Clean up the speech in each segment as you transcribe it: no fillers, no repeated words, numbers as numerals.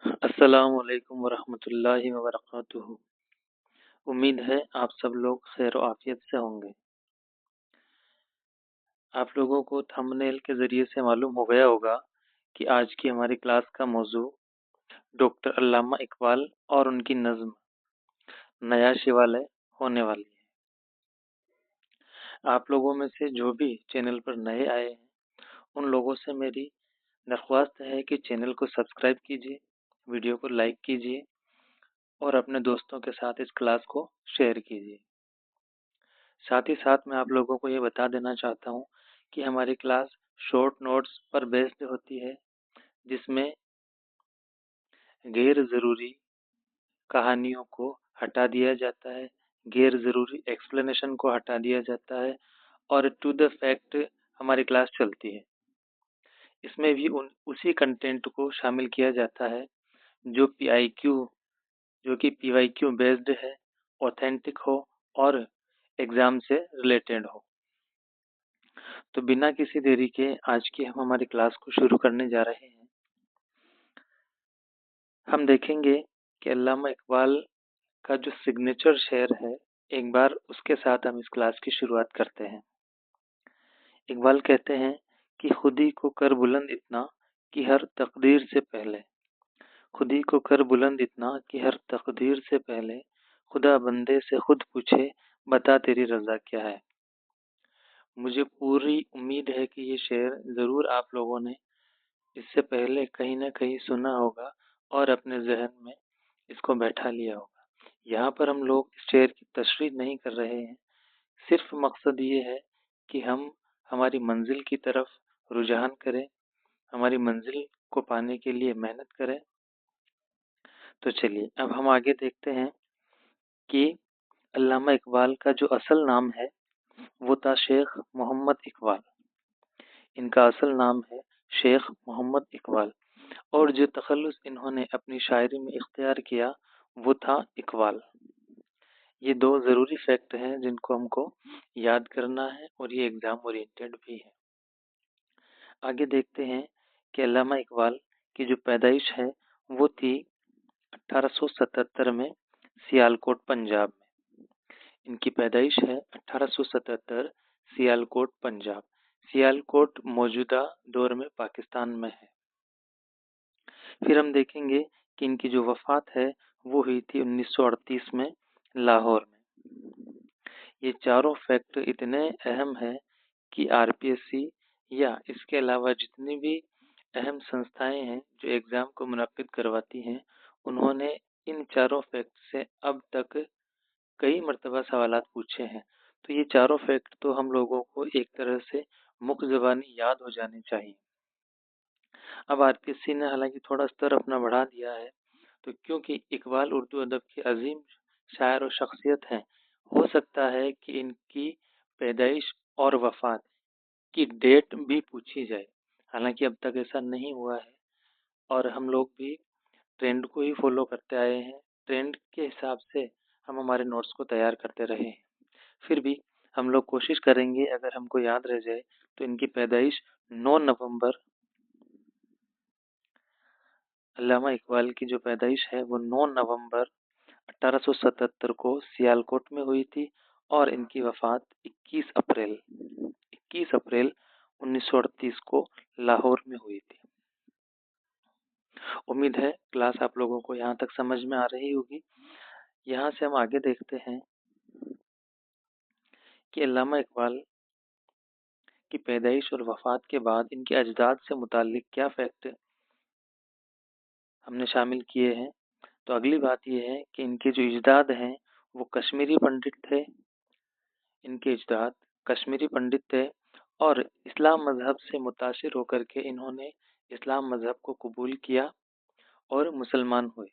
السلام علیکم ورحمۃ اللہ وبرکاتہ۔ امید ہے آپ سب لوگ خیر و عافیت سے ہوں گے۔ آپ لوگوں کو تھمبنیل کے ذریعے سے معلوم ہو گیا ہوگا کہ آج کی ہماری کلاس کا موضوع ڈاکٹر علامہ اقبال اور ان کی نظم نیا شیوالے ہونے والی ہے۔ آپ لوگوں میں سے جو بھی چینل پر نئے آئے ہیں ان لوگوں سے میری درخواست ہے کہ چینل کو سبسکرائب کیجیے، ویڈیو کو لائک کیجیے اور اپنے دوستوں کے ساتھ اس کلاس کو شیئر کیجیے۔ ساتھ ہی ساتھ میں آپ لوگوں کو یہ بتا دینا چاہتا ہوں کہ ہماری کلاس شارٹ نوٹس پر بیسڈ ہوتی ہے، جس میں غیر ضروری کہانیوں کو ہٹا دیا جاتا ہے، غیر ضروری ایکسپلینیشن کو ہٹا دیا جاتا ہے اور ٹو دا فیکٹ ہماری کلاس چلتی ہے۔ اس میں بھی اسی کنٹینٹ کو شامل کیا جاتا ہے جو کہ پی وائی کیو بیسڈ ہے، اوتھینٹک ہو اور ایگزام سے ریلیٹڈ ہو۔ تو بنا کسی دیری کے آج کی ہم ہماری کلاس کو شروع کرنے جا رہے ہیں۔ ہم دیکھیں گے کہ علامہ اقبال کا جو سگنیچر شعر ہے، ایک بار اس کے ساتھ ہم اس کلاس کی شروعات کرتے ہیں۔ اقبال کہتے ہیں کہ خودی کو کر بلند اتنا کہ ہر تقدیر سے پہلے، خودی کو کر بلند اتنا کہ ہر تقدیر سے پہلے، خدا بندے سے خود پوچھے بتا تیری رضا کیا ہے۔ مجھے پوری امید ہے کہ یہ شعر ضرور آپ لوگوں نے اس سے پہلے کہیں نہ کہیں سنا ہوگا اور اپنے ذہن میں اس کو بیٹھا لیا ہوگا۔ یہاں پر ہم لوگ اس شعر کی تشریح نہیں کر رہے ہیں، صرف مقصد یہ ہے کہ ہم ہماری منزل کی طرف رجحان کریں، ہماری منزل کو پانے کے لیے محنت کریں۔ تو چلیے اب ہم آگے دیکھتے ہیں کہ علامہ اقبال کا جو اصل نام ہے وہ تھا شیخ محمد اقبال۔ ان کا اصل نام ہے شیخ محمد اقبال، اور جو تخلص انہوں نے اپنی شاعری میں اختیار کیا وہ تھا اقبال۔ یہ دو ضروری فیکٹ ہیں جن کو ہم کو یاد کرنا ہے اور یہ ایگزام اورینٹڈ بھی ہے۔ آگے دیکھتے ہیں کہ علامہ اقبال کی جو پیدائش ہے وہ تھی 1877 میں سیالکوٹ پنجاب میں۔ ان کی پیدائش ہے 1877 سیالکوٹ پنجاب۔ سیالکوٹ موجودہ دور میں پاکستان میں ہے۔ پھر ہم دیکھیں گے کہ ان کی جو وفات ہے وہ ہوئی تھی 1938 میں لاہور میں۔ یہ چاروں فیکٹ اتنے اہم ہیں کہ آر پی ایس سی یا اس کے علاوہ جتنی بھی اہم سنستھائیں ہیں جو ایگزام کو منعقد کرواتی ہیں، انہوں نے ان چاروں فیکٹ سے اب تک کئی مرتبہ سوالات پوچھے ہیں۔ تو یہ چاروں فیکٹ تو ہم لوگوں کو ایک طرح سے مکھ زبانی یاد ہو جانے چاہیے۔ اب آر پی ایس سی نے حالانکہ تھوڑا استر اپنا بڑھا دیا ہے، تو کیونکہ اقبال اردو ادب کے عظیم شاعر و شخصیت ہیں، ہو سکتا ہے کہ ان کی پیدائش اور وفات کی ڈیٹ بھی پوچھی جائے۔ حالانکہ اب تک ایسا نہیں ہوا ہے اور ہم لوگ بھی ٹرینڈ کو ہی فالو کرتے آئے ہیں، ٹرینڈ کے حساب سے ہم ہمارے نوٹس کو تیار کرتے رہے ہیں۔ پھر بھی ہم لوگ کوشش کریں گے اگر ہم کو یاد رہ جائے تو ان کی پیدائش 9 نومبر، علامہ اقبال کی جو پیدائش ہے وہ 9 نومبر 1877 کو سیالکوٹ میں ہوئی تھی اور ان کی وفات 21 اپریل 1938 کو لاہور میں ہوئی تھی۔ امید ہے کلاس آپ لوگوں کو یہاں تک سمجھ میں آ رہی ہوگی۔ یہاں سے ہم آگے دیکھتے ہیں کہ علامہ اقبال کی پیدائش اور وفات کے بعد ان کے اجداد سے متعلق کیا فیکٹ ہم نے شامل کیے ہیں۔ تو اگلی بات یہ ہے کہ ان کے جو اجداد ہیں وہ کشمیری پنڈت تھے۔ ان کے اجداد کشمیری پنڈت تھے اور اسلام مذہب سے متاثر ہو کر کے انہوں نے اسلام مذہب کو قبول کیا اور مسلمان ہوئے۔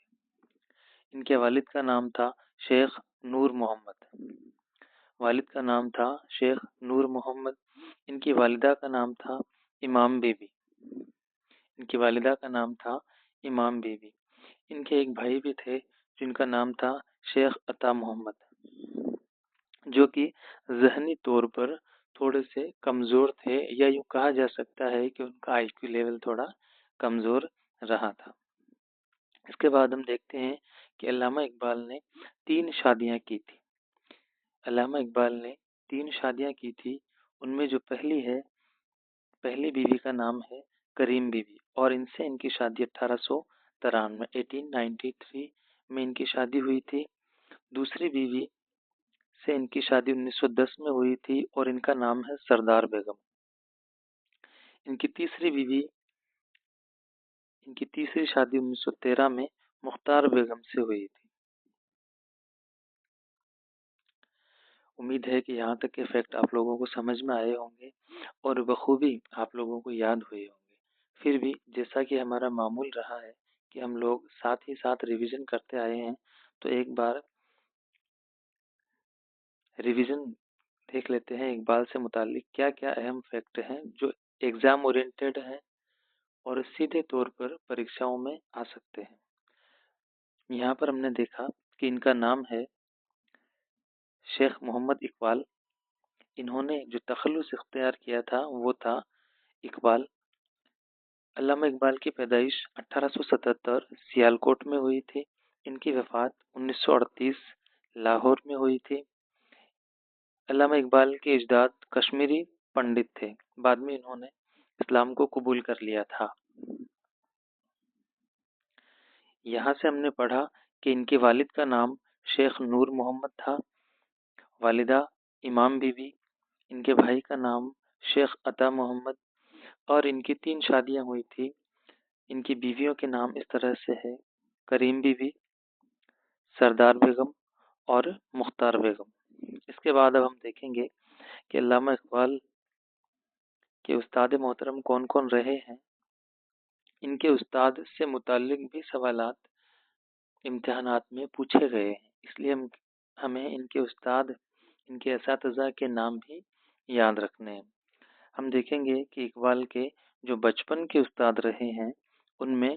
ان کے والد کا نام تھا شیخ نور محمد۔ والد کا نام تھا شیخ نور محمد۔ ان کی والدہ کا نام تھا امام بی بی۔ ان کی والدہ کا نام تھا امام بی بی۔ ان کے ایک بھائی بھی تھے جن کا نام تھا شیخ عطا محمد، جو کہ ذہنی طور پر تھوڑے سے کمزور تھے، یا یوں کہا جا سکتا ہے کہ ان کا آئی کیو لیول تھوڑا کمزور رہا تھا۔ اس کے بعد ہم دیکھتے ہیں کہ علامہ اقبال نے 3 شادیاں کی تھی۔ علامہ اقبال نے 3 شادیاں کی تھی، ان میں جو پہلی بیوی کا نام ہے کریم بیوی، اور ان سے ان کی شادی 1893 میں ان کی شادی ہوئی تھی۔ دوسری بیوی سے ان کی شادی 1910 میں ہوئی تھی اور ان کا نام ہے سردار بیگم۔ ان کی تیسری شادی 1913 میں مختار بیگم سے ہوئی تھی۔ امید ہے کہ یہاں تک کے فیکٹ آپ لوگوں کو سمجھ میں آئے ہوں گے اور بخوبی آپ لوگوں کو یاد ہوئے ہوں گے۔ پھر بھی جیسا کہ ہمارا معمول رہا ہے کہ ہم لوگ ساتھ ہی ساتھ ریویژن کرتے آئے ہیں، تو ایک بار ریویژن دیکھ لیتے ہیں اقبال سے متعلق کیا کیا اہم فیکٹ ہیں جو ایگزام اورینٹیڈ ہیں اور سیدھے طور پر پریکشاؤں میں آ سکتے ہیں۔ یہاں پر ہم نے دیکھا کہ ان کا نام ہے شیخ محمد اقبال۔ انہوں نے جو تخلص اختیار کیا تھا وہ تھا اقبال۔ علامہ اقبال کی پیدائش 1877 سیالکوٹ میں ہوئی تھی۔ ان کی وفات 1938 لاہور میں ہوئی تھی۔ علامہ اقبال کے اجداد کشمیری پنڈت تھے، بعد میں انہوں نے اسلام کو قبول کر لیا تھا۔ یہاں سے ہم نے پڑھا کہ ان کے والد کا نام شیخ نور محمد تھا، والدہ امام بی بی، ان کے بھائی کا نام شیخ عطا محمد، اور ان کی 3 شادیاں ہوئی تھی۔ ان کی بیویوں کے نام اس طرح سے ہے: کریم بی بی، سردار بیگم اور مختار بیگم۔ اس کے بعد اب ہم دیکھیں گے کہ علامہ اقبال کے استاد محترم کون کون رہے ہیں۔ ان کے استاد سے متعلق بھی سوالات امتحانات میں پوچھے گئے ہیں، اس لیے ہمیں ان کے استاد، ان کے اساتذہ کے نام بھی یاد رکھنے ہیں۔ ہم دیکھیں گے کہ اقبال کے جو بچپن کے استاد رہے ہیں ان میں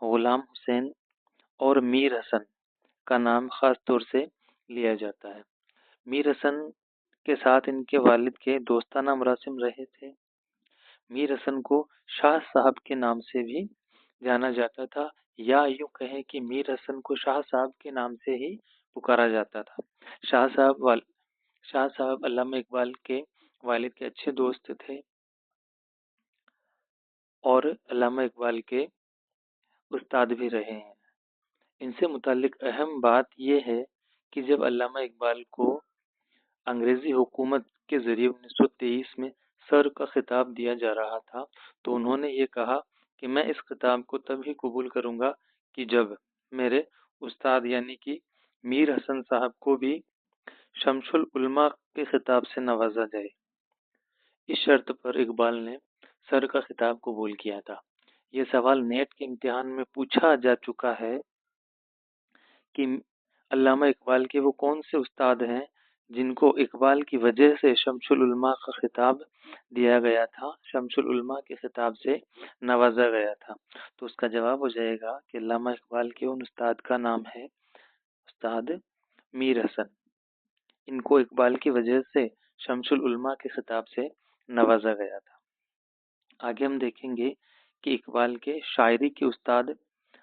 غلام حسین اور میر حسن کا نام خاص طور سے لیا جاتا ہے۔ میر حسن کے ساتھ ان کے والد کے دوستانہ مراسم رہے تھے۔ میر حسن کو شاہ صاحب کے نام سے بھی جانا جاتا تھا، یا یوں کہیں کہ میر حسن کو شاہ صاحب کے نام سے ہی پکارا جاتا تھا۔ شاہ صاحب علامہ اقبال کے والد کے اچھے دوست تھے اور علامہ اقبال کے استاد بھی رہے ہیں۔ ان سے متعلق اہم بات یہ ہے کہ جب علامہ اقبال کو انگریزی حکومت کے ذریعے 1923 میں سر کا خطاب دیا جا رہا تھا تو انہوں نے یہ کہا کہ میں اس خطاب کو تب ہی قبول کروں گا کہ جب میرے استاد یعنی کہ میر حسن صاحب کو بھی شمس العلماء کے خطاب سے نوازا جائے۔ اس شرط پر اقبال نے سر کا خطاب قبول کیا تھا۔ یہ سوال نیٹ کے امتحان میں پوچھا جا چکا ہے کہ علامہ اقبال کے وہ کون سے استاد ہیں جن کو اقبال کی وجہ سے شمس العلماء کا خطاب دیا گیا تھا، شمس العلماء کے خطاب سے نوازا گیا تھا، تو اس کا جواب ہو جائے گا کہ علامہ اقبال کے ان استاد کا نام ہے استاد میر حسن۔ ان کو اقبال کی وجہ سے شمس العلماء کے خطاب سے نوازا گیا تھا۔ آگے ہم دیکھیں گے کہ اقبال کے شاعری کے استاد،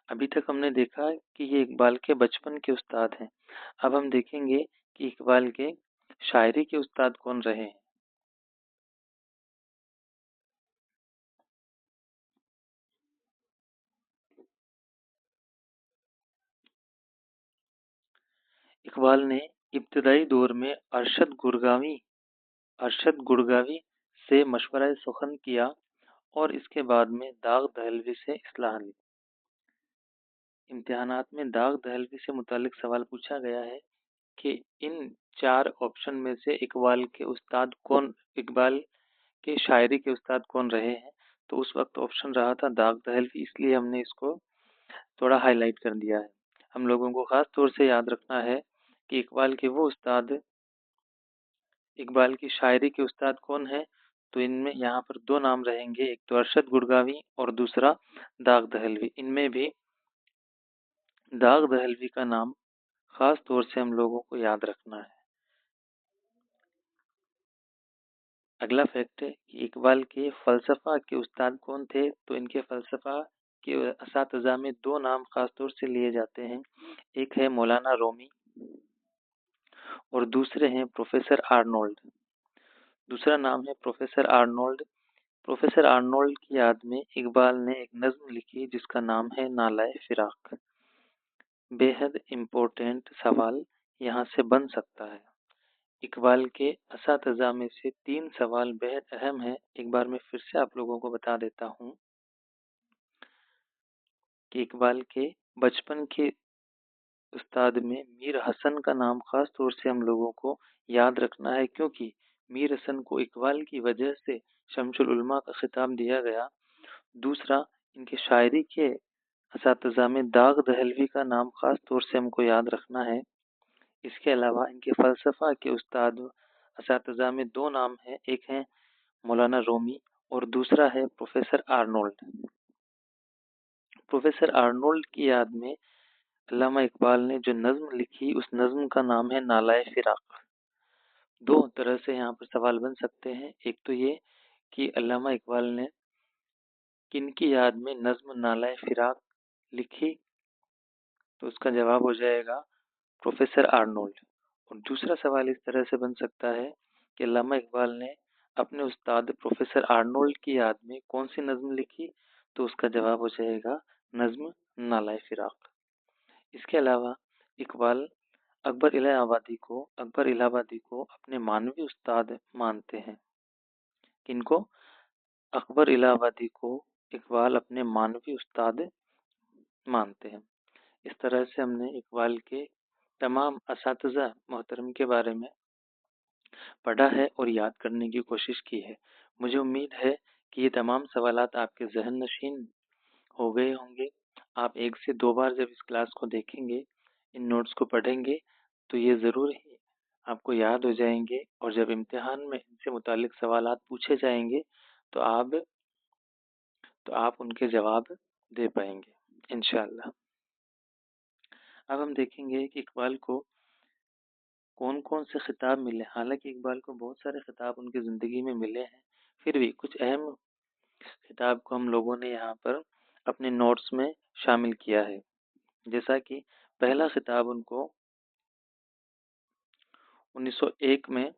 ابھی تک ہم نے دیکھا کہ یہ اقبال کے بچپن کے استاد ہیں، اب ہم دیکھیں گے کہ اقبال کے شاعری کے استاد کون رہے ہیں۔ اقبال نے ابتدائی دور میں ارشد گڑگاوی سے مشورہ سخن کیا اور اس کے بعد میں داغ دہلوی سے اصلاح لی۔ امتحانات میں داغ دہلوی سے متعلق سوال پوچھا گیا ہے کہ ان 4 آپشن میں سے اقبال کے شاعری کے استاد کون رہے ہیں، تو اس وقت آپشن رہا تھا داغ دہلوی، اس لیے ہم نے اس کو تھوڑا ہائی لائٹ کر دیا ہے۔ ہم لوگوں کو خاص طور سے یاد رکھنا ہے کہ اقبال کے وہ استاد، اقبال کی شاعری کے استاد کون ہیں، تو ان میں یہاں پر 2 نام رہیں گے، ایک تو ارشد گڑگاوی اور دوسرا داغ دہلوی۔ ان میں بھی داغ دہلوی کا نام خاص طور سے ہم لوگوں کو یاد رکھنا ہے۔ اگلا فیکٹ ہے کہ اقبال کے فلسفہ کے استاد کون تھے، تو ان کے فلسفہ کے اساتذہ میں دو نام خاص طور سے لیے جاتے ہیں، ایک ہے مولانا رومی اور دوسرے ہیں پروفیسر آرنولڈ۔ دوسرا نام ہے پروفیسر آرنولڈ۔ پروفیسر آرنولڈ کی یاد میں اقبال نے ایک نظم لکھی جس کا نام ہے نالۂ فراق۔ بے حد امپورٹنٹ سوال یہاں سے بن سکتا ہے۔ اقبال کے اساتذہ میں سے 3 سوال بہت اہم ہیں۔ ایک بار میں پھر سے آپ لوگوں کو بتا دیتا ہوں کہ اقبال کے بچپن کے استاد میں میر حسن کا نام خاص طور سے ہم لوگوں کو یاد رکھنا ہے، کیونکہ میر حسن کو اقبال کی وجہ سے شمس العلماء کا خطاب دیا گیا۔ دوسرا، ان کے شاعری کے اساتذہ میں داغ دہلوی کا نام خاص طور سے ہم کو یاد رکھنا ہے۔ اس کے علاوہ ان کے فلسفہ کے استاد اساتذہ میں 2 نام ہیں، ایک ہے مولانا رومی اور دوسرا ہے پروفیسر آرنولڈ۔ پروفیسر آرنولڈ کی یاد میں علامہ اقبال نے جو نظم لکھی اس نظم کا نام ہے نالۂ فراق۔ 2 طرح سے یہاں پر سوال بن سکتے ہیں، ایک تو یہ کہ علامہ اقبال نے کن کی یاد میں نظم نالۂ فراق لکھی، تو اس کا جواب ہو جائے گا پروفیسر آرنولڈ۔ اور دوسرا سوال اس طرح سے بن سکتا ہے کہ علامہ اقبال نے اپنے استاد پروفیسر آرنولڈ کی یاد میں کون سی نظم لکھی، تو اس کا جواب ہو جائے گا نظم نالۂ فراق۔ اس کے علاوہ اقبال اکبر الہ آبادی کو اپنے معنوی استاد مانتے ہیں۔ کن کو؟ اکبر الہ آبادی کو اقبال اپنے معنوی استاد مانتے ہیں۔ اس طرح سے ہم نے اقبال کے تمام اساتذہ محترم کے بارے میں پڑھا ہے اور یاد کرنے کی کوشش کی ہے۔ مجھے امید ہے کہ یہ تمام سوالات آپ کے ذہن نشین ہو گئے ہوں گے۔ آپ 1 سے 2 بار جب اس کلاس کو دیکھیں گے، ان نوٹس کو پڑھیں گے، تو یہ ضرور ہی آپ کو یاد ہو جائیں گے، اور جب امتحان میں ان سے متعلق سوالات پوچھے جائیں گے تو آپ ان کے جواب دے پائیں گے انشاءاللہ۔ اب ہم دیکھیں گے کہ اقبال کو کون کون سے خطاب ملے۔ حالانکہ اقبال کو بہت سارے خطاب ان کی زندگی میں ملے ہیں، پھر بھی کچھ اہم خطاب کو ہم لوگوں نے یہاں پر اپنے نوٹس میں شامل کیا ہے۔ جیسا کہ پہلا خطاب ان کو 1901 میں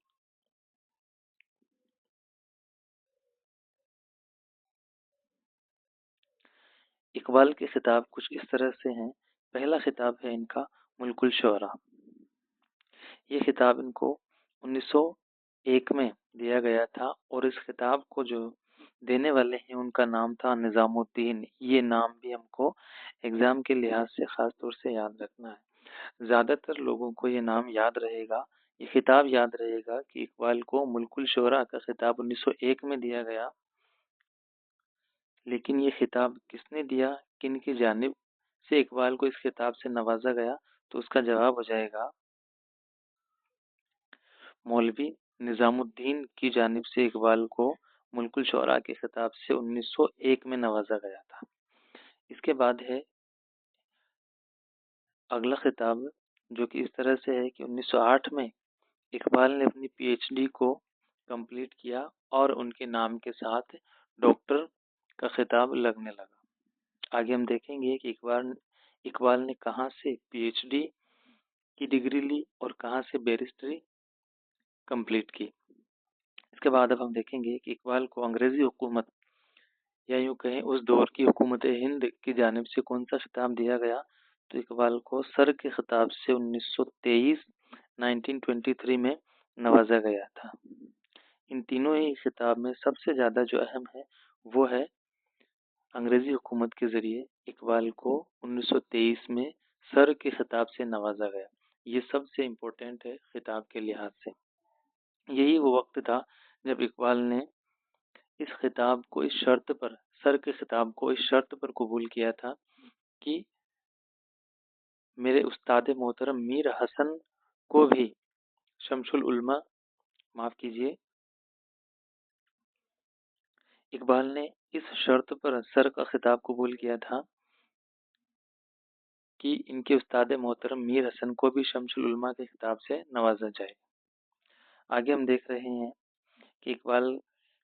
اقبال کے خطاب کچھ اس طرح سے ہیں۔ پہلا خطاب ہے ان کا ملک الشعراء۔ یہ خطاب ان کو 1901 میں دیا گیا تھا، اور اس خطاب کو جو دینے والے ہیں ان کا نام تھا نظام الدین۔ یہ نام بھی ہم کو ایگزام کے لحاظ سے خاص طور سے یاد رکھنا ہے۔ زیادہ تر لوگوں کو یہ نام یاد رہے گا، یہ خطاب یاد رہے گا کہ اقبال کو ملک الشعراء کا خطاب 1901 میں دیا گیا، لیکن یہ خطاب کس نے دیا، کن کی جانب سے اقبال کو اس خطاب سے نوازا گیا، تو اس کا جواب ہو جائے گا مولوی نظام الدین کی جانب سے اقبال کو ملک الشعراء کے خطاب سے 1901 میں نوازا گیا تھا۔ اس کے بعد ہے اگلا خطاب، جو کہ اس طرح سے ہے کہ 1908 میں اقبال نے اپنی پی ایچ ڈی کو کمپلیٹ کیا اور ان کے نام کے ساتھ ڈاکٹر کا خطاب لگنے لگا۔ آگے ہم دیکھیں گے کہ اقبال نے کہاں سے پی ایچ ڈی کی ڈگری لی اور کہاں سے بیرسٹری کمپلیٹ کی۔ اس کے بعد اب ہم دیکھیں گے کہ اقبال کو انگریزی حکومت یا یوں کہیں اس دور کی حکومت ہند کی جانب سے کون سا خطاب دیا گیا، تو اقبال کو سر کے خطاب سے 1923 میں نوازا گیا تھا۔ ان تینوں ہی خطاب میں سب سے زیادہ جو اہم ہے وہ ہے انگریزی حکومت کے ذریعے اقبال کو 1923 میں سر کے خطاب سے نوازا گیا۔ یہ سب سے امپورٹنٹ ہے خطاب کے لحاظ سے۔ یہی وہ وقت تھا جب اقبال نے اس خطاب کو اس شرط پر، سر کے خطاب کو اس شرط پر قبول کیا تھا کہ میرے استاد محترم میر حسن کو بھی شمس العلماء، معاف کیجیے، اقبال نے اس شرط پر سر کا خطاب قبول کیا تھا کہ ان کے استاد محترم میر حسن کو بھی شمس العلماء کے خطاب سے نوازا جائے۔ آگے ہم دیکھ رہے ہیں کہ اقبال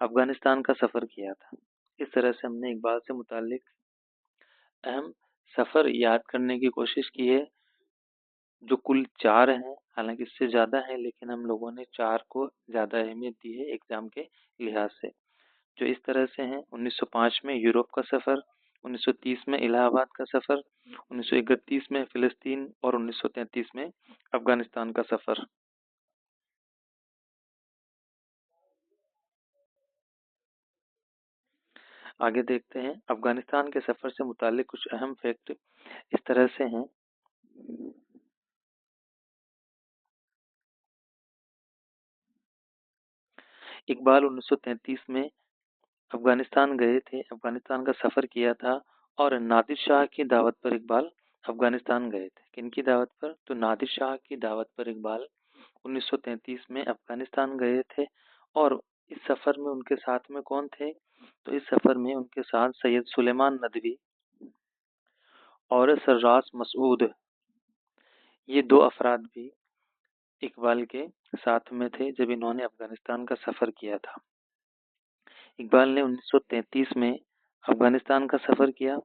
افغانستان کا سفر کیا تھا۔ اس طرح سے ہم نے اقبال سے متعلق اہم سفر یاد کرنے کی کوشش کی ہے، جو کل 4 ہیں، حالانکہ اس سے زیادہ ہیں لیکن ہم لوگوں نے 4 کو زیادہ اہمیت دی ہے ایگزام کے لحاظ سے، جو اس طرح سے ہیں: 1905 میں یورپ کا سفر، 1930 میں الہ آباد کا سفر، 1931 میں فلسطین اور 1933 میں افغانستان کا سفر۔ آگے دیکھتے ہیں افغانستان کے سفر سے متعلق کچھ اہم فیکٹ اس طرح سے ہیں۔ اقبال 1933 میں افغانستان گئے تھے، افغانستان کا سفر کیا تھا، اور نادر شاہ کی دعوت پر اقبال افغانستان گئے تھے۔ کن کی دعوت پر؟ تو نادر شاہ کی دعوت پر اقبال 1933 میں افغانستان گئے تھے، اور اس سفر میں ان کے ساتھ میں کون تھے؟ تو اس سفر میں ان کے ساتھ سید سلیمان ندوی اور سرراس مسعود، یہ 2 افراد بھی اقبال کے ساتھ میں تھے جب انہوں نے افغانستان کا سفر کیا تھا۔ اقبال نے 1933 میں افغانستان کا سفر کیا،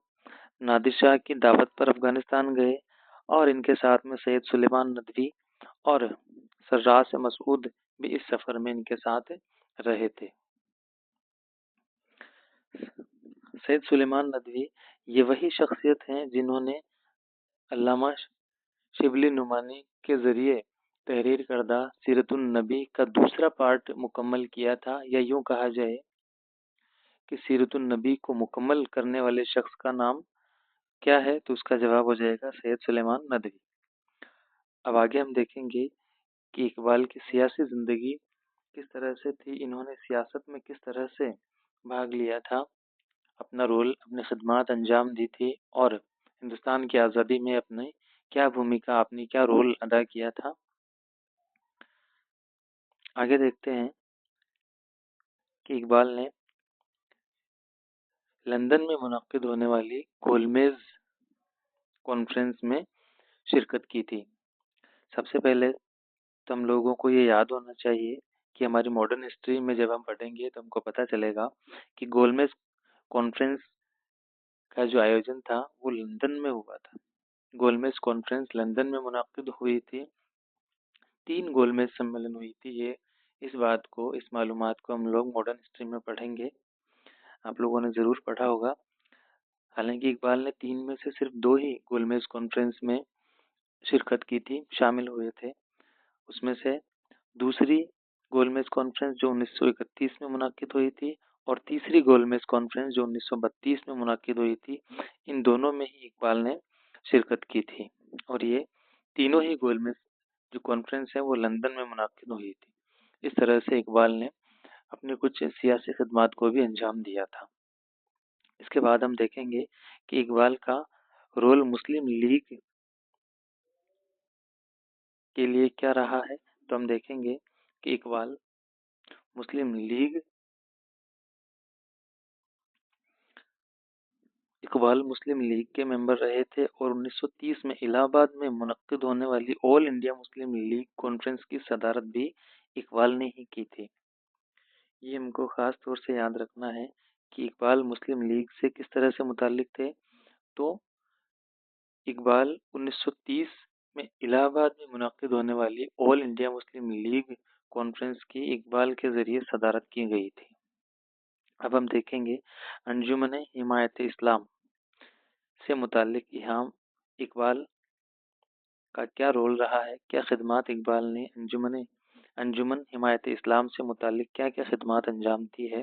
نادر شاہ کی دعوت پر افغانستان گئے، اور ان کے ساتھ میں سید سلیمان ندوی اور سرراس مسعود بھی اس سفر میں ان کے ساتھ رہے تھے۔ سید سلیمان ندوی یہ وہی شخصیت ہیں جنہوں نے علامہ شبلی نعمانی کے ذریعے تحریر کردہ سیرت النبی کا دوسرا پارٹ مکمل کیا تھا، یا یوں کہا جائے کہ سیرت النبی کو مکمل کرنے والے شخص کا نام کیا ہے؟ تو اس کا جواب ہو جائے گا سید سلیمان ندوی۔ اب آگے ہم دیکھیں گے کہ اقبال کی سیاسی زندگی کس طرح سے تھی، انہوں نے سیاست میں کس طرح سے بھاگ لیا تھا، اپنا رول، اپنی خدمات انجام دی تھی، اور ہندوستان کی آزادی میں اپنی کیا بھومکا، اپنی کیا رول ادا کیا تھا۔ آگے دیکھتے ہیں کہ اقبال نے لندن میں منعقد ہونے والی گولمیز کانفرنس میں شرکت کی تھی۔ سب سے پہلے تو ہم لوگوں کو یہ یاد ہونا چاہیے کہ ہماری ماڈرن ہسٹری میں جب ہم پڑھیں گے تو ہم کو پتہ چلے گا کہ گولمیز کانفرنس کا جو آیوجن تھا وہ لندن میں ہوا تھا۔ گولمیز کانفرنس لندن میں منعقد ہوئی تھی، 3 گولمیز سمیلن ہوئی تھی۔ یہ اس بات کو، اس معلومات کو ہم لوگ ماڈرن ہسٹری میں پڑھیں گے، آپ لوگوں نے ضرور پڑھا ہوگا۔ حالانکہ اقبال نے 3 میں سے صرف 2 ہی گولمیز کانفرنس میں شرکت کی تھی، شامل ہوئے تھے۔ اس میں سے دوسری گولمیز کانفرنس جو 1931 میں منعقد ہوئی تھی، اور تیسری گولمیز کانفرنس جو 1932 میں منعقد ہوئی تھی، ان دونوں میں ہی اقبال نے شرکت کی تھی، اور یہ تینوں ہی گولمیز جو کانفرنس ہیں وہ لندن میں منعقد ہوئی تھی۔ اس طرح سے اقبال نے اپنے کچھ سیاسی خدمات کو بھی انجام دیا تھا۔ اس کے بعد ہم دیکھیں گے کہ اقبال کا رول مسلم لیگ کے لیے کیا رہا ہے۔ تو ہم دیکھیں گے کہ اقبال مسلم لیگ کے ممبر رہے تھے، اور 1930 میں الہ آباد میں منعقد ہونے والی آل انڈیا مسلم لیگ کانفرنس کی صدارت بھی اقبال نے ہی کی تھی۔ یہ ہم کو خاص طور سے یاد رکھنا ہے کہ اقبال مسلم لیگ سے کس طرح سے متعلق تھے۔ تو اقبال 1930 میں الہ آباد میں منعقد ہونے والی آل انڈیا مسلم لیگ کانفرنس کی اقبال کے ذریعے صدارت کی گئی تھی۔ اب ہم دیکھیں گے انجمن حمایت اسلام سے متعلق یہاں اقبال کا کیا رول رہا ہے، کیا خدمات اقبال نے انجمن حمایت اسلام سے متعلق کیا کیا خدمات انجام دی ہے۔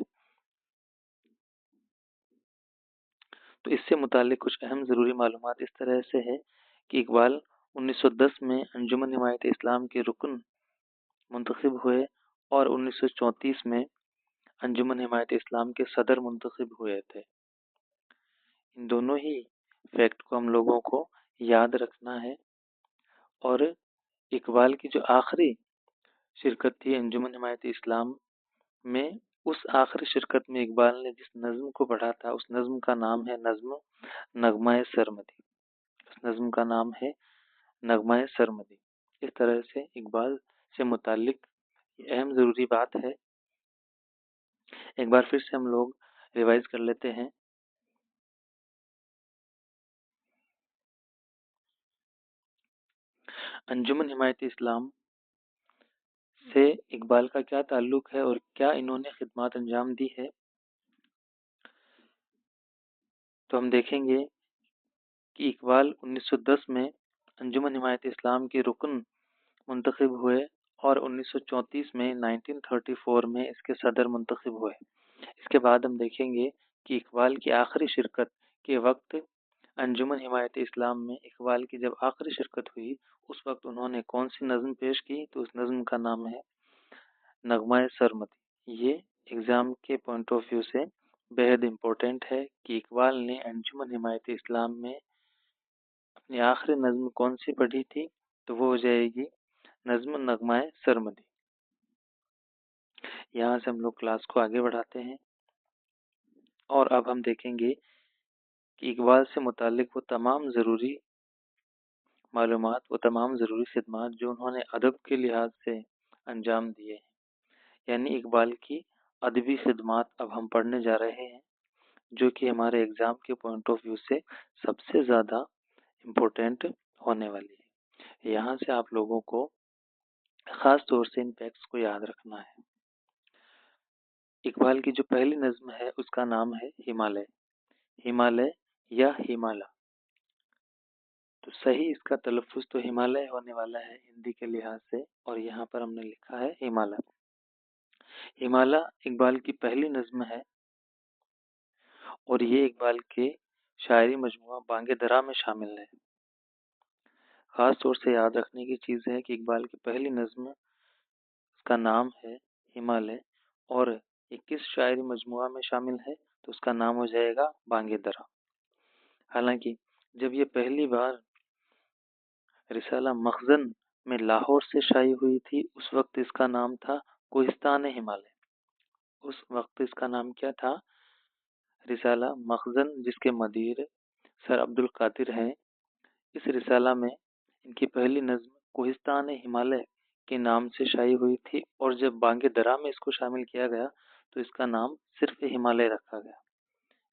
تو اس سے متعلق کچھ اہم ضروری معلومات اس طرح سے ہے کہ اقبال 1910 میں انجمن حمایت اسلام کے رکن منتخب ہوئے، اور 1934 میں انجمن حمایت اسلام کے صدر منتخب ہوئے تھے۔ ان دونوں ہی فیکٹ کو ہم لوگوں کو یاد رکھنا ہے، اور اقبال کی جو آخری شرکت تھی انجمن حمایت اسلام میں، اس آخری شرکت میں اقبال نے جس نظم کو پڑھا تھا اس نظم کا نام ہے نظم نغمہ سرمدی۔ اس نظم کا نام ہے نغمہ سرمدی۔ اس طرح سے اقبال سے متعلق اہم ضروری بات ہے ایک بار پھر سے ہم لوگ ریوائز کر لیتے ہیں. انجمن حمایت اسلام سے اقبال کا کیا تعلق ہے اور کیا انہوں نے خدمات انجام دی ہے؟ تو ہم دیکھیں گے کہ اقبال 1910 میں انجمن حمایت اسلام کے رکن منتخب ہوئے اور 1934 میں 1934 میں اس کے صدر منتخب ہوئے. اس کے بعد ہم دیکھیں گے کہ اقبال کی آخری شرکت کے وقت انجمن حمایت اسلام میں اقبال کی جب آخری شرکت ہوئی اس وقت انہوں نے کون سی نظم پیش کی. تو اس نظم کا نام ہے نغمہ سرمدی. یہ ایگزام کے پوائنٹ آف ویو سے بےحد امپورٹنٹ ہے کہ اقبال نے انجمن حمایت اسلام میں اپنی آخری نظم کون سی پڑھی تھی. تو وہ ہو جائے گی نظم نغمہ سرمدی. یہاں سے ہم لوگ کلاس کو آگے بڑھاتے ہیں اور اب ہم دیکھیں گے کہ اقبال سے متعلق وہ تمام ضروری معلومات، وہ تمام ضروری خدمات جو انہوں نے ادب کے لحاظ سے انجام دیے ہیں. یعنی اقبال کی ادبی خدمات اب ہم پڑھنے جا رہے ہیں جو کہ ہمارے ایگزام کے پوائنٹ آف ویو سے سب سے زیادہ امپورٹنٹ ہونے والی ہے. یہاں سے آپ لوگوں کو خاص طور سے ان فیکٹس کو یاد رکھنا ہے. اقبال کی جو پہلی نظم ہے اس کا نام ہے ہمالیہ. ہمالیہ یا ہمالا، تو صحیح اس کا تلفظ تو ہمالیہ ہونے والا ہے ہندی کے لحاظ سے، اور یہاں پر ہم نے لکھا ہے ہمالا. ہمالا اقبال کی پہلی نظم ہے اور یہ اقبال کے شاعری مجموعہ بانگ درا میں شامل ہے. خاص طور سے یاد رکھنے کی چیز ہے کہ اقبال کی پہلی نظم اس کا نام ہے ہمالیہ اور یہ کس شاعری مجموعہ میں شامل ہے تو اس کا نام ہو جائے گا بانگ درا. حالانکہ جب یہ پہلی بار رسالہ مخزن میں لاہور سے شائع ہوئی تھی اس وقت اس کا نام تھا کوہستان ہمالیہ. اس وقت اس کا نام کیا تھا؟ رسالہ مخزن، جس کے مدیر سر عبد القادر ہیں. اس رسالہ میں ان کی پہلی نظم کوہستان ہمالیہ کے نام سے شائع ہوئی تھی اور جب بانگ درا میں اس کو شامل کیا گیا تو اس کا نام صرف ہمالیہ رکھا گیا.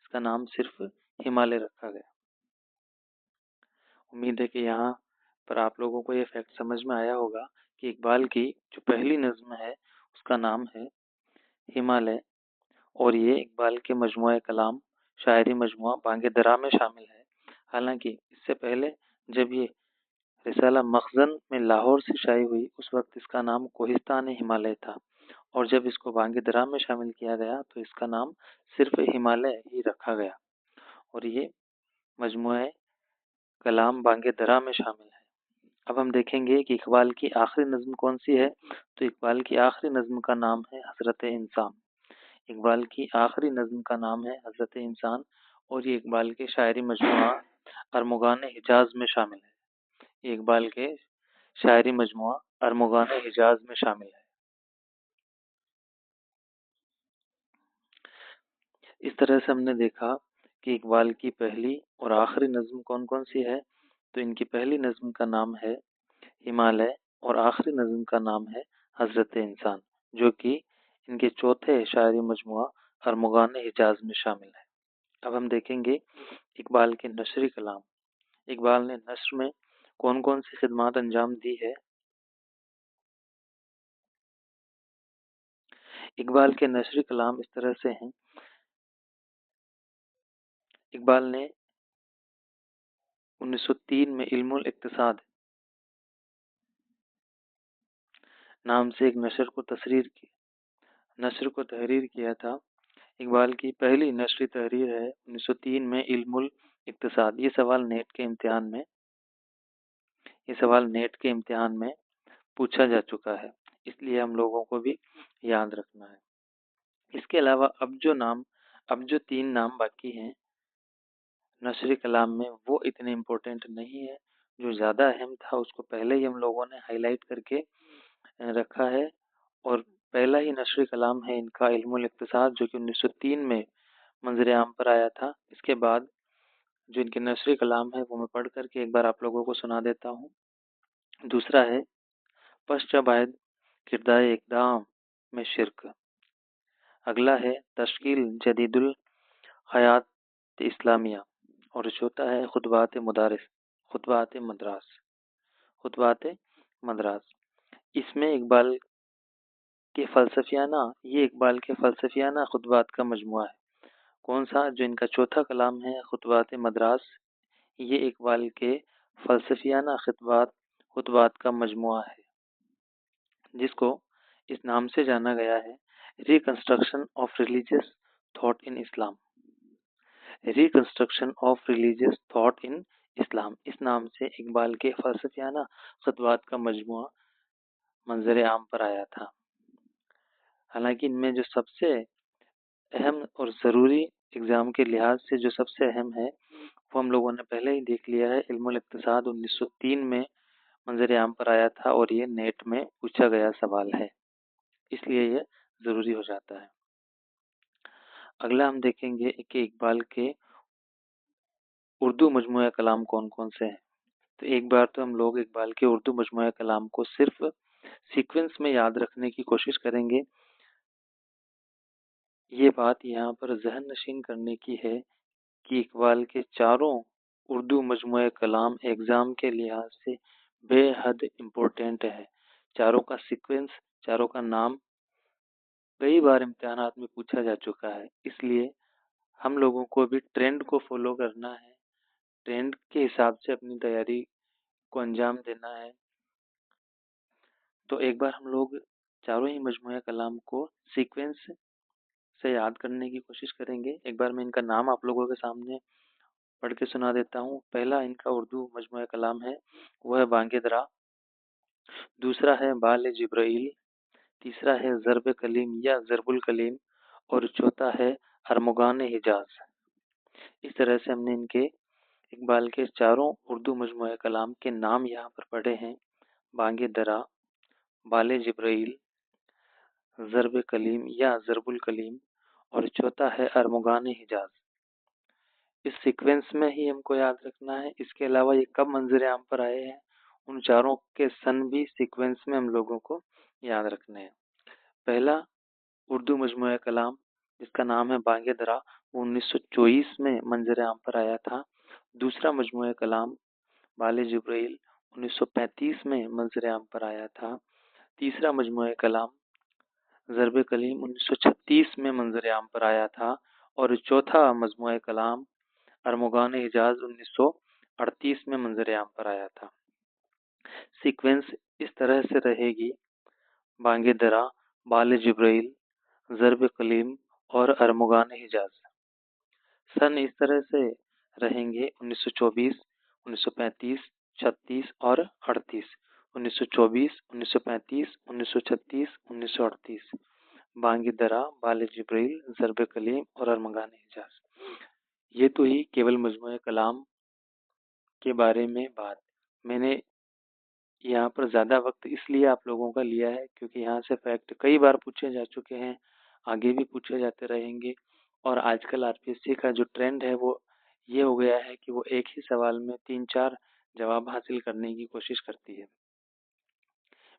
اس کا نام صرف ہمالیہ رکھا گیا. امید ہے کہ یہاں پر آپ لوگوں کو یہ فیکٹ سمجھ میں آیا ہوگا کہ اقبال کی جو پہلی نظم ہے اس کا نام ہے ہمالیہ اور یہ اقبال کے مجموعہ کلام شاعری مجموعہ بانگ درا میں شامل ہے. حالانکہ اس سے پہلے جب یہ رسالہ مخزن میں لاہور سے شائع ہوئی اس وقت اس کا نام کوہستان ہمالیہ تھا اور جب اس کو بانگ درا میں شامل کیا گیا تو اس کا نام صرف ہمالیہ ہی رکھا گیا اور یہ مجموعہ کلام بانگ درا میں شامل ہے. اب ہم دیکھیں گے کہ اقبال کی آخری نظم کون سی ہے. تو اقبال کی آخری نظم کا نام ہے حضرت انسان. اقبال کی آخری نظم کا نام ہے حضرت انسان اور یہ اقبال کے شاعری مجموعہ ارمغان حجاز میں شامل ہے. یہ اقبال کے شاعری مجموعہ ارمغان حجاز میں شامل ہے. اس طرح سے ہم نے دیکھا کہ اقبال کی پہلی اور آخری نظم کون کون سی ہے. تو ان کی پہلی نظم کا نام ہے ہمالیہ اور آخری نظم کا نام ہے حضرت انسان جو کہ ان کے چوتھے شاعری مجموعہ ارمغان حجاز میں شامل ہے. اب ہم دیکھیں گے اقبال کے نثری کلام. اقبال نے نثر میں کون کون سی خدمات انجام دی ہے. اقبال کے نثری کلام اس طرح سے ہیں. اقبال نے 1903 میں علم الاقتصاد نام سے ایک نثر کو تحریر کیا تھا. اقبال کی پہلی نثری تحریر ہے 1903 میں علم الاقتصاد. یہ سوال نیٹ کے امتحان میں پوچھا جا چکا ہے اس لیے ہم لوگوں کو بھی یاد رکھنا ہے. اس کے علاوہ اب جو 3 نام باقی ہیں نثری کلام میں وہ اتنے امپورٹنٹ نہیں ہے. جو زیادہ اہم تھا اس کو پہلے ہی ہم لوگوں نے ہائی لائٹ کر کے رکھا ہے اور پہلا ہی نثری کلام ہے ان کا علم الاقتصاد جو کہ 1903 میں منظر عام پر آیا تھا. اس کے بعد جو ان کے نثری کلام ہے وہ میں پڑھ کر کے ایک بار آپ لوگوں کو سنا دیتا ہوں. دوسرا ہے پس چہ باید کردۂ اقدام میں شرک. اگلا ہے تشکیل جدید الحیات اسلامیہ، اور چوتھا ہے خطبات مدراس. اس میں اقبال کے فلسفیانہ خطبات کا مجموعہ ہے. کون سا؟ جو ان کا چوتھا کلام ہے خطبات مدراس، یہ اقبال کے فلسفیانہ خطبات کا مجموعہ ہے، جس کو اس نام سے جانا گیا ہے، reconstruction of religious thought in Islam. Reconstruction of religious thought in Islam, اس نام سے اقبال کے فلسفیانہ خطبات کا مجموعہ منظر عام پر آیا تھا. حالانکہ ان میں جو سب سے اہم اور ضروری ایگزام کے لحاظ سے جو سب سے اہم ہے وہ ہم لوگوں نے پہلے ہی دیکھ لیا ہے. علم الاقتصاد 1903 میں منظر عام پر آیا تھا، اور یہ نیٹ میں پوچھا گیا سوال ہے، اس لیے یہ ضروری ہو جاتا ہے. اگلا ہم دیکھیں گے کہ اقبال کے اردو مجموعہ کلام کون کون سے ہیں. تو ایک بار تو ہم لوگ اقبال کے اردو مجموعہ کلام کو صرف سیکوینس میں یاد رکھنے کی کوشش کریں گے. یہ بات یہاں پر ذہن نشین کرنے کی ہے کہ اقبال کے چاروں اردو مجموعہ کلام ایگزام کے لحاظ سے بے حد امپورٹنٹ ہے. چاروں کا سیکوینس، چاروں کا نام کئی بار امتحانات میں پوچھا جا چکا ہے، اس لیے ہم لوگوں کو بھی ٹرینڈ کو فالو کرنا ہے، ٹرینڈ کے حساب سے اپنی تیاری کو انجام دینا ہے. تو ایک بار ہم لوگ چاروں ہی مجموعہ کلام کو سیکوینس سے یاد کرنے کی کوشش کریں گے. ایک بار میں ان کا نام آپ لوگوں کے سامنے پڑھ کے سنا دیتا ہوں. پہلا ان کا اردو مجموعہ کلام ہے وہ ہے بانگ درا، دوسرا ہے بال جبرائیل، تیسرا ہے ضرب کلیم یا ضرب الکلیم، اور چوتھا ہے ارمغان حجاز. اس طرح سے ہم نے ان کے اقبال کے چاروں اردو مجموعہ کلام کے نام یہاں پر پڑھے ہیں: بانگ درا، بال جبرائیل، ضرب کلیم یا ضرب الکلیم، اور چوتھا ہے ارمغان حجاز. اس سیکوینس میں ہی ہم کو یاد رکھنا ہے. اس کے علاوہ یہ کب منظر عام پر آئے ہیں ان چاروں کے سن بھی سیکوینس میں ہم لوگوں کو یاد رکھنے ہیں. پہلا اردو مجموعہ کلام جس کا نام ہے بانگ درا، وہ 1924 میں منظر عام پر آیا تھا. دوسرا مجموعہ کلام بال جبرائیل 1935 میں منظر عام پر آیا تھا. تیسرا مجموعہ کلام ضرب کلیم 1936 میں منظر عام پر آیا تھا، اور چوتھا مجموعہ کلام ارمغان حجاز 1938 میں منظر عام پر آیا تھا. سیکوینس اس طرح سے رہے گی: بانگ درا، بال جبرائیل، ضرب کلیم اور ارمغان حجاز. سن اس طرح سے رہیں گے: 1924، 1935، 36 اور 38. 1924، 1935، 1936، 1938. بانگ درا، بال جبرائیل، ضرب کلیم اور ارمغان حجاز. یہ تو ہی کیول مجموعہ کلام کے بارے میں بات. میں نے یہاں پر زیادہ وقت اس لیے آپ لوگوں کا لیا ہے کیونکہ یہاں سے فیکٹ کئی بار پوچھے جا چکے ہیں، آگے بھی پوچھے جاتے رہیں گے. اور آج کل RPSC کا جو ٹرینڈ ہے وہ یہ ہو گیا ہے کہ وہ ایک ہی سوال میں 3-4 جواب حاصل کرنے کی کوشش کرتی ہے.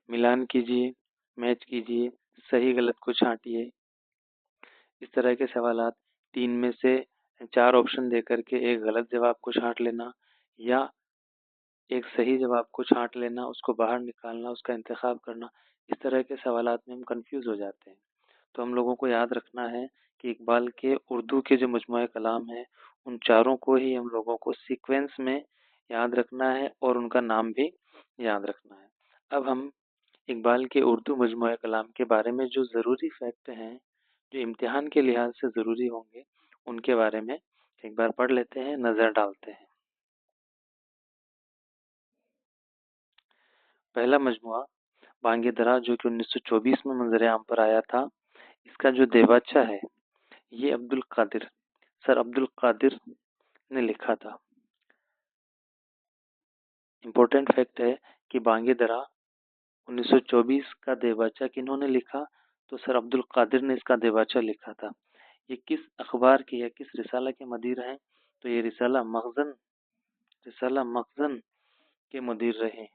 ملان کیجیے، میچ کیجیے، صحیح غلط کو چھانٹیے. اس طرح کے سوالات 3 میں سے 4 آپشن دے کر کے ایک غلط جواب کو چھانٹ لینا یا ایک صحیح جواب کو چھانٹ لینا، اس کو باہر نکالنا، اس کا انتخاب کرنا، اس طرح کے سوالات میں ہم کنفیوز ہو جاتے ہیں. تو ہم لوگوں کو یاد رکھنا ہے کہ اقبال کے اردو کے جو مجموعہ کلام ہیں ان چاروں کو ہی ہم لوگوں کو سیکوینس میں یاد رکھنا ہے اور ان کا نام بھی یاد رکھنا ہے. اب ہم اقبال کے اردو مجموعہ کلام کے بارے میں جو ضروری فیکٹ ہیں، جو امتحان کے لحاظ سے ضروری ہوں گے، ان کے بارے میں ایک بار پڑھ لیتے ہیں، نظر ڈالتے ہیں. پہلا مجموعہ بانگ درا جو کہ 1924 میں منظر عام پر آیا تھا، اس کا جو دیباچہ ہے یہ سر عبد القادر نے لکھا تھا. امپورٹنٹ فیکٹ ہے کہ بانگ درا 1924 کا دیباچہ کنہوں نے لکھا؟ تو سر عبد القادر نے اس کا دیباچہ لکھا تھا. یہ کس اخبار کی ہے، کس رسالہ کے مدیر ہیں؟ تو یہ رسالہ مخزن کے مدیر رہے ہیں.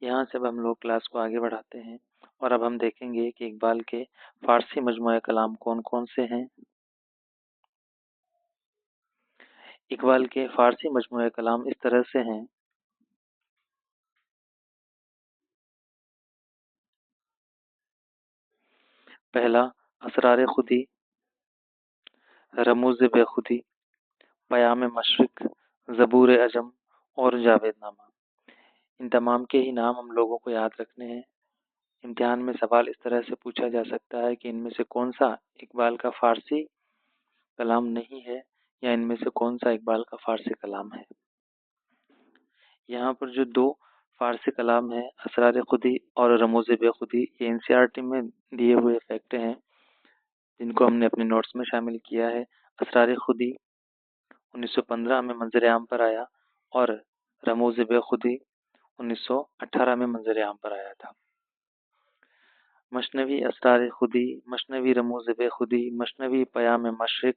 یہاں سے اب ہم لوگ کلاس کو آگے بڑھاتے ہیں اور اب ہم دیکھیں گے کہ اقبال کے فارسی مجموعہ کلام کون کون سے ہیں۔ اقبال کے فارسی مجموعہ کلام اس طرح سے ہیں۔ پہلا اسرار خودی، رموز بے خودی، پیام مشرق، زبور عجم اور جاوید نامہ۔ ان تمام کے ہی نام ہم لوگوں کو یاد رکھنے ہیں۔ امتحان میں سوال اس طرح سے پوچھا جا سکتا ہے کہ ان میں سے کون سا اقبال کا فارسی کلام نہیں ہے یا ان میں سے کون سا اقبال کا فارسی کلام ہے۔ یہاں پر جو دو فارسی کلام ہیں، اسرار خودی اور رموز بے خودی، یہ NCERT میں دیے ہوئے فیکٹ ہیں جن کو ہم نے اپنے نوٹس میں شامل کیا ہے۔ اسرار خودی 1915 میں منظر عام پر آیا اور رموز بے خودی 1918 میں منظر عام پر آیا تھا۔ مثنوی اسرار خودی، مثنوی رموز بے خودی، مثنوی پیام مشرق،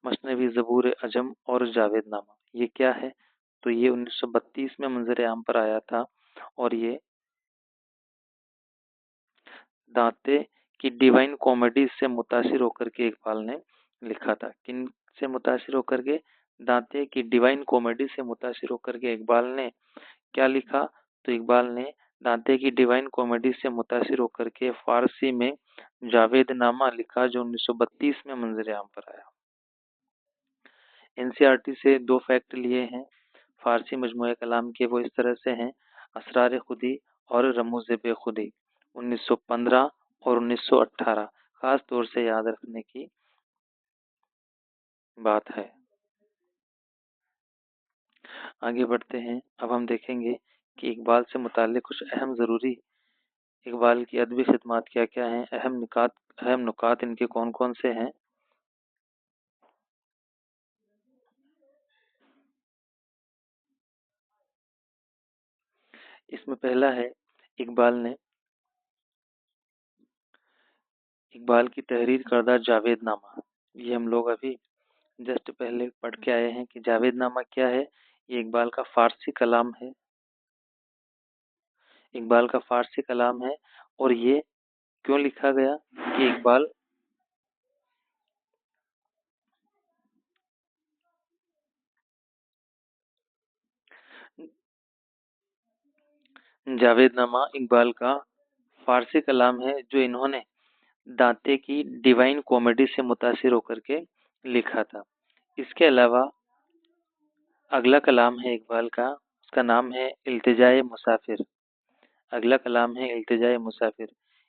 مثنوی زبور عجم اور جاوید نامہ، یہ کیا ہے؟ تو یہ 1932 میں منظر عام پر آیا تھا اور یہ دانتے کی ڈیوائن کامیڈی سے متاثر ہو کر کے اقبال نے لکھا تھا۔ کن سے متاثر ہو کر کے؟ دانتے کی ڈیوائن کامیڈی سے متاثر ہو کر کے اقبال نے کیا لکھا؟ تو اقبال نے دانتے کی ڈیوائن کامیڈی سے متاثر ہو کر کے فارسی میں جاوید نامہ لکھا جو 1932 میں منظر عام پر آیا۔ NCERT سے دو فیکٹ لیے ہیں فارسی مجموعہ کلام کے، وہ اس طرح سے ہیں: اسرار خودی اور رموز بے خودی 1915 اور 1918 خاص طور سے یاد رکھنے کی بات ہے۔ آگے بڑھتے ہیں، اب ہم دیکھیں گے کہ اقبال سے متعلق کچھ اہم ضروری اقبال کی ادبی خدمات کیا کیا ہیں، اہم نکات ان کے کون کون سے ہیں۔ اس میں پہلا ہے اقبال کی تحریر کردہ جاوید نامہ۔ یہ ہم لوگ ابھی جسٹ پہلے پڑھ کے آئے ہیں کہ جاوید نامہ کیا ہے۔ یہ اقبال کا فارسی کلام ہے، اقبال کا فارسی کلام ہے اور یہ کیوں لکھا گیا کہ اقبال جاوید نامہ اقبال کا فارسی کلام ہے جو انہوں نے دانتے کی ڈیوائن کامیڈی سے متاثر ہو کر کے لکھا تھا۔ اس کے علاوہ اگلا کلام ہے اقبال کا، اس کا نام ہے التجائے مسافر۔ اگلا کلام ہے التجائے مسافر۔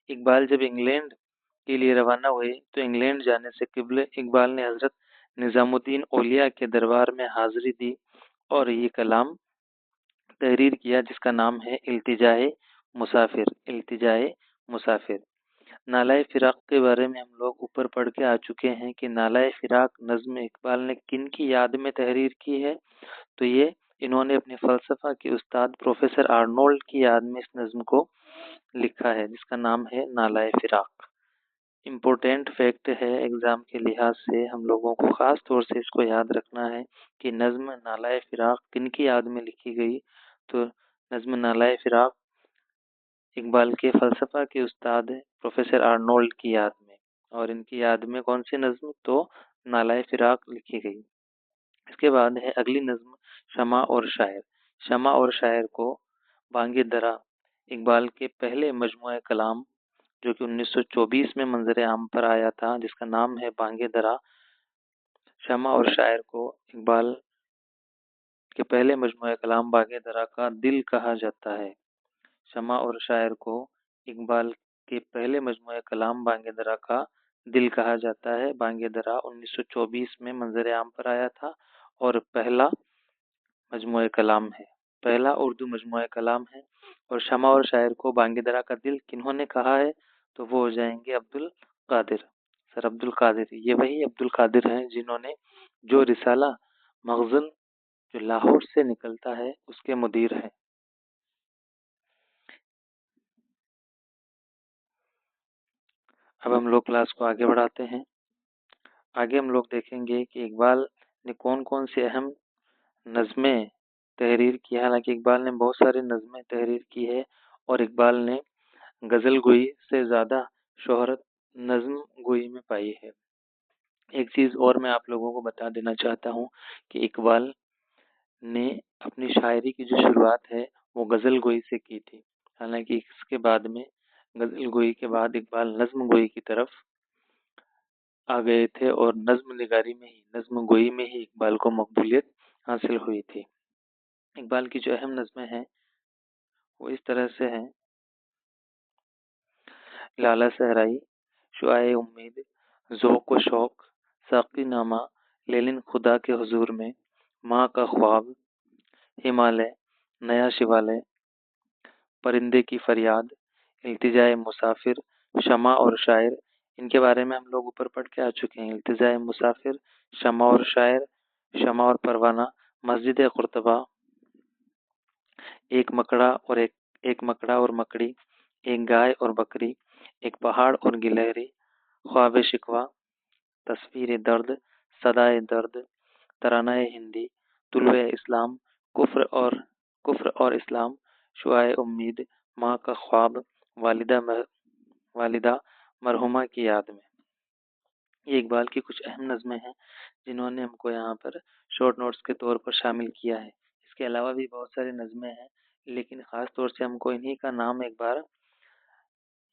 اقبال جب انگلینڈ کے لیے روانہ ہوئے تو انگلینڈ جانے سے قبل اقبال نے حضرت نظام الدین اولیاء کے دربار میں حاضری دی اور یہ کلام تحریر کیا جس کا نام ہے التجائے مسافر۔ التجائے مسافر۔ نالہ فراق کے بارے میں ہم لوگ اوپر پڑھ کے آ چکے ہیں کہ نالہ فراق نظم اقبال نے کن کی یاد میں تحریر کی ہے؟ تو یہ انہوں نے اپنے فلسفہ کے استاد پروفیسر آرنولڈ کی یاد میں اس نظم کو لکھا ہے جس کا نام ہے نالہ فراق۔ امپورٹنٹ فیکٹ ہے ایگزام کے لحاظ سے، ہم لوگوں کو خاص طور سے اس کو یاد رکھنا ہے کہ نظم نالہ فراق کن کی یاد میں لکھی گئی؟ تو نظم نالہ فراق اقبال کے فلسفہ کے استاد پروفیسر آرنولڈ کی یاد میں، اور ان کی یاد میں کون سی نظم؟ تو نالہ فراق لکھی گئی۔ اس کے بعد ہے اگلی نظم شمع اور شاعر۔ شمع اور شاعر کو بانگ درا اقبال کے پہلے مجموعہ کلام جو کہ 1924 میں منظر عام پر آیا تھا جس کا نام ہے بانگ درا۔ شمع اور شاعر کو اقبال کے پہلے مجموعہ کلام بانگ درا کا دل کہا جاتا ہے۔ شمع اور شاعر کو اقبال کے پہلے مجموعہ کلام بانگ درا کا دل کہا جاتا ہے۔ بانگ درا 1924 میں منظر عام پر آیا تھا اور پہلا مجموعہ کلام ہے، پہلا اردو مجموعہ کلام ہے۔ اور شمع اور شاعر کو بانگ درا کا دل کنہوں نے کہا ہے؟ تو وہ ہو جائیں گے عبدالقادر، سر عبدالقادر۔ یہ وہی عبدالقادر ہیں جنہوں نے جو رسالہ مخزن جو لاہور سے نکلتا ہے اس کے مدیر ہیں۔ اب ہم لوگ کلاس کو آگے بڑھاتے ہیں۔ آگے ہم لوگ دیکھیں گے کہ اقبال نے کون کون سی اہم نظمیں تحریر کی ہے۔ حالانکہ اقبال نے بہت سارے نظمیں تحریر کی ہے اور اقبال نے غزل گوئی سے زیادہ شہرت نظم گوئی میں پائی ہے۔ ایک چیز اور میں آپ لوگوں کو بتا دینا چاہتا ہوں کہ اقبال نے اپنی شاعری کی جو شروعات ہے وہ غزل گوئی سے کی تھی۔ حالانکہ اس کے بعد میں غزل گوئی کے بعد اقبال نظم گوئی کی طرف آ گئے تھے اور نظم گوئی میں ہی اقبال کو مقبولیت حاصل ہوئی تھی۔ اقبال کی جو اہم نظمیں ہیں وہ اس طرح سے ہیں: لالہ صحرائی، شعاع امید، ذوق و شوق، ساقی نامہ، لیلن خدا کے حضور میں، ماں کا خواب، ہمالیہ، نیا شیوالے، پرندے کی فریاد، التجائے مسافر، شمع اور شاعر۔ ان کے بارے میں ہم لوگ اوپر پڑھ کے آ چکے ہیں۔ التجائے مسافر، شمع اور شاعر، شمع اور پروانہ، مسجد قرطبہ، ایک مکڑا اور مکڑی، ایک گائے اور بکری، ایک پہاڑ اور گلہری، خواب شکوہ، تصویر درد، صدائے درد، ترانہ ہندی، طلوع اسلام، کفر اور اسلام، شعاع امید، ماں کا خواب، والدہ مرحومہ کی یاد میں۔ یہ اقبال کی کچھ اہم نظمیں ہیں جنہوں نے ہم کو یہاں پر شارٹ نوٹس کے طور پر شامل کیا ہے۔ اس کے علاوہ بھی بہت سارے نظمیں ہیں، لیکن خاص طور سے ہم کو انہی کا نام ایک بار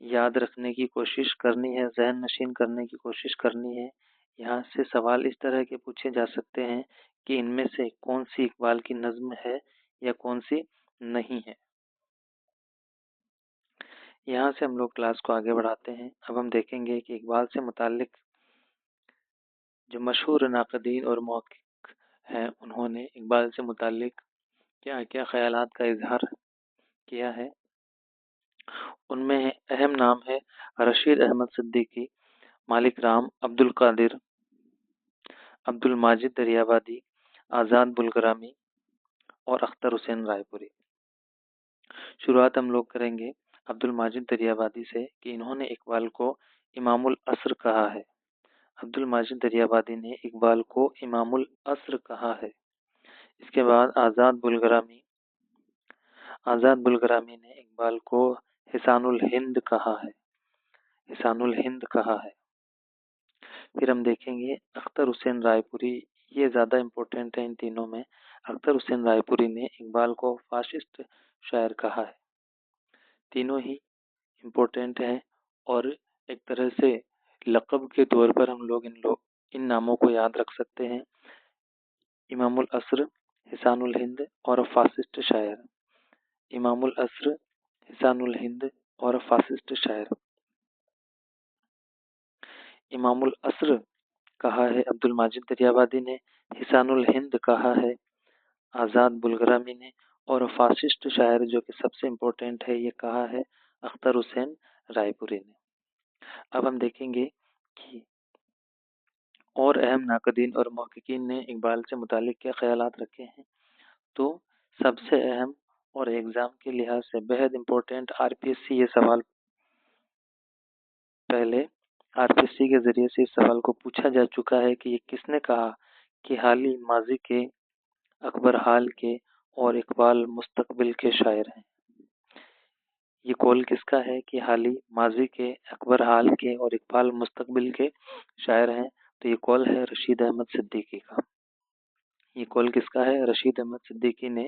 یاد رکھنے کی کوشش کرنی ہے، ذہن نشین کرنے کی کوشش کرنی ہے۔ یہاں سے سوال اس طرح کے پوچھے جا سکتے ہیں کہ ان میں سے کون سی اقبال کی نظم ہے یا کون سی نہیں ہے۔ یہاں سے ہم لوگ کلاس کو آگے بڑھاتے ہیں۔ اب ہم دیکھیں گے کہ اقبال سے متعلق جو مشہور ناقدین اور محقق ہیں انہوں نے اقبال سے متعلق کیا کیا خیالات کا اظہار کیا ہے۔ ان میں اہم نام ہے رشید احمد صدیقی، مالک رام، عبد القادر، عبد الماجد دریابادی، آزاد بلگرامی اور اختر حسین رائے پوری۔ شروعات ہم لوگ کریں گے عبد الماجد دریابادی سے کہ انہوں نے اقبال کو امام العصر کہا ہے۔ عبد الماجد دریابادی نے اقبال کو امام العصر کہا ہے۔ اس کے بعد آزاد بلگرامی نے اقبال کو حسان الہند کہا ہے۔ پھر ہم دیکھیں گے اختر حسین رائے پوری، یہ زیادہ امپورٹنٹ ہے ان تینوں میں۔ اختر حسین رائے پوری نے اقبال کو فاشسٹ شاعر کہا ہے۔ تینوں ہی امپورٹنٹ ہیں اور ایک طرح سے لقب کے طور پر ہم لوگ ان ناموں کو یاد رکھ سکتے ہیں: امام العصر، حسان الہند اور فاسسٹ شاعر۔ امام العصر، حسان الہند اور فاسسٹ شاعر۔ امام العصر کہا ہے عبد الماجد دریابادی نے، حسان الہند کہا ہے آزاد بلگرامی نے، اور فاسسٹ شاعر جو کہ سب سے امپورٹنٹ ہے یہ کہا ہے اختر حسین رائے پوری نے۔ اب ہم دیکھیں گے کہ اور اہم ناقدین اور محققین نے اقبال سے متعلق کیا خیالات رکھے ہیں۔ تو سب سے اہم اور ایگزام کے لحاظ سے بہت امپورٹنٹ RPSC یہ سوال پہلے RPSC کے ذریعے سے اس سوال کو پوچھا جا چکا ہے کہ یہ کس نے کہا کہ حالی ماضی کے، اکبر حال کے اور اقبال مستقبل کے شاعر ہیں۔ یہ قول کس کا ہے کہ حالی ماضی کے، اکبر حال کے اور اقبال مستقبل کے شاعر ہیں؟ تو یہ قول ہے رشید احمد صدیقی کا۔ یہ قول کس کا ہے؟ رشید احمد صدیقی نے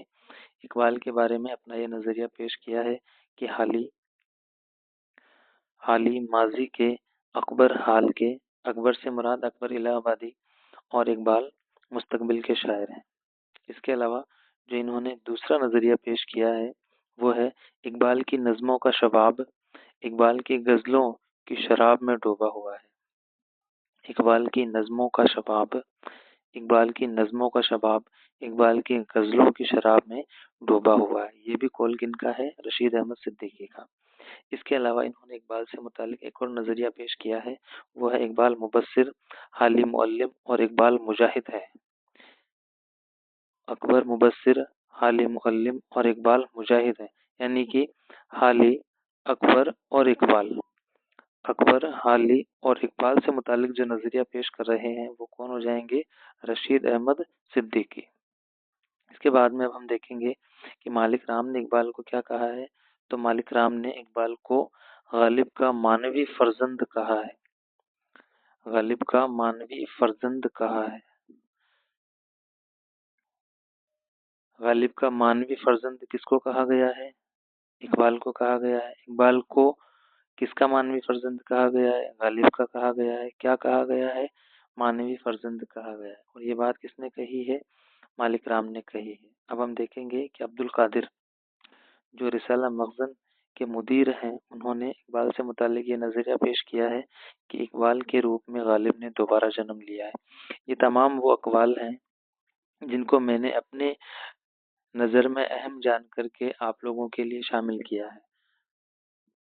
اقبال کے بارے میں اپنا یہ نظریہ پیش کیا ہے کہ حالی ماضی کے، اکبر حال کے، اکبر سے مراد اکبر الہ آبادی اور اقبال مستقبل کے شاعر ہیں۔ اس کے علاوہ جو انہوں نے دوسرا نظریہ پیش کیا ہے وہ ہے اقبال کی نظموں کا شباب اقبال کی غزلوں کی شراب میں ڈوبا ہوا ہے۔ اقبال کی نظموں کا شباب اقبال کی غزلوں کی شراب میں ڈوبا ہوا ہے۔ یہ بھی قول کن کا ہے؟ رشید احمد صدیقی کا۔ اس کے علاوہ انہوں نے اقبال سے متعلق ایک اور نظریہ پیش کیا ہے، وہ ہے اقبال مبصر، حالی معلم اور اقبال مجاہد ہے۔ اکبر مبصر، حالی معلم اور اقبال مجاہد ہے، یعنی کہ حالی، اکبر اور اکبر، حالی اور اقبال سے متعلق جو نظریہ پیش کر رہے ہیں وہ کون ہو جائیں گے؟ رشید احمد صدیقی۔ اس کے بعد میں اب ہم دیکھیں گے کہ مالک رام نے اقبال کو کیا کہا ہے. تو مالک رام نے اقبال کو غالب کا مانوی فرزند کہا ہے. غالب کا مانوی فرزند کہا ہے. غالب کا مانوی فرزند کس کو کہا گیا ہے؟ اقبال کو کہا گیا ہے. اقبال کو کس کا مانوی فرزند کہا گیا ہے؟ غالب کا کہا گیا ہے. کیا کہا گیا ہے؟ مانوی فرزند کہا گیا ہے. اور یہ بات کس نے کہی ہے؟ مالک رام نے کہی ہے. اب ہم دیکھیں گے کہ عبد القادر جو رسالہ مخزن کے مدیر ہیں، انہوں نے اقبال سے متعلق یہ نظریہ پیش کیا ہے کہ اقبال کے روپ میں غالب نے دوبارہ جنم لیا ہے. یہ تمام وہ اقوال ہیں جن کو میں نے اپنے نظر میں اہم جان کر کے آپ لوگوں کے لیے شامل کیا ہے.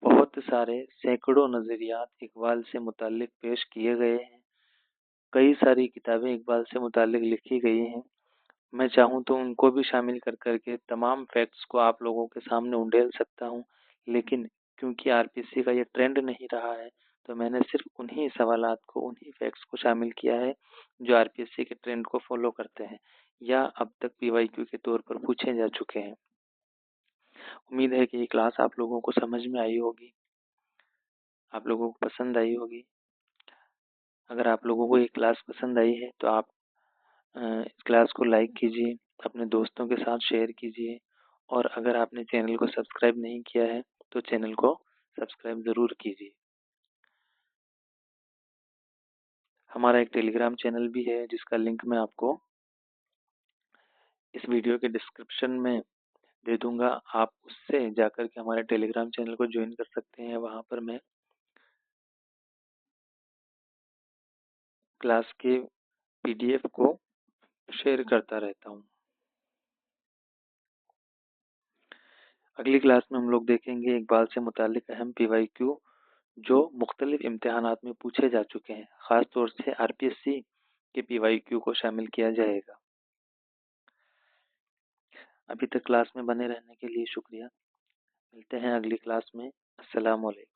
بہت سارے سینکڑوں نظریات اقبال سے متعلق پیش کیے گئے ہیں. کئی ساری کتابیں اقبال سے متعلق لکھی گئی ہیں. میں چاہوں تو ان کو بھی شامل کر کر کے تمام فیکٹس کو آپ لوگوں کے سامنے انڈیل سکتا ہوں، لیکن کیونکہ آر پی سی کا یہ ٹرینڈ نہیں رہا ہے تو میں نے صرف انہی سوالات کو، انہی فیکٹس کو شامل کیا ہے جو آر پی ایس سی کے ٹرینڈ کو فالو کرتے ہیں یا اب تک پی وائی کیو کے طور پر پوچھے جا چکے ہیں. امید ہے کہ یہ کلاس آپ لوگوں کو سمجھ میں آئی ہوگی، آپ لوگوں کو پسند آئی ہوگی. اگر آپ لوگوں کو یہ کلاس پسند آئی ہے تو آپ اس کلاس کو لائک کیجیے، اپنے دوستوں کے ساتھ شیئر کیجیے، اور اگر آپ نے چینل کو سبسکرائب نہیں کیا ہے تو چینل کو سبسکرائب ضرور کیجیے. ہمارا ایک ٹیلی گرام چینل بھی ہے جس کا لنک میں آپ کو اس ویڈیو کے ڈسکرپشن میں دے دوں گا. آپ اس سے جا کر کے ہمارے ٹیلی گرام چینل کو جوائن کر سکتے ہیں. وہاں پر میں کلاس کے پی ڈی ایف کو شیئر کرتا رہتا ہوں. اگلی کلاس میں ہم لوگ دیکھیں گے اقبال سے متعلق اہم پی وائی کیو جو مختلف امتحانات میں پوچھے جا چکے ہیں. خاص طور سے آر پی ایس سی کے پی وائی کیو کو شامل کیا جائے گا. ابھی تک کلاس میں بنے رہنے کے لیے شکریہ. ملتے ہیں اگلی کلاس میں. السلام علیکم.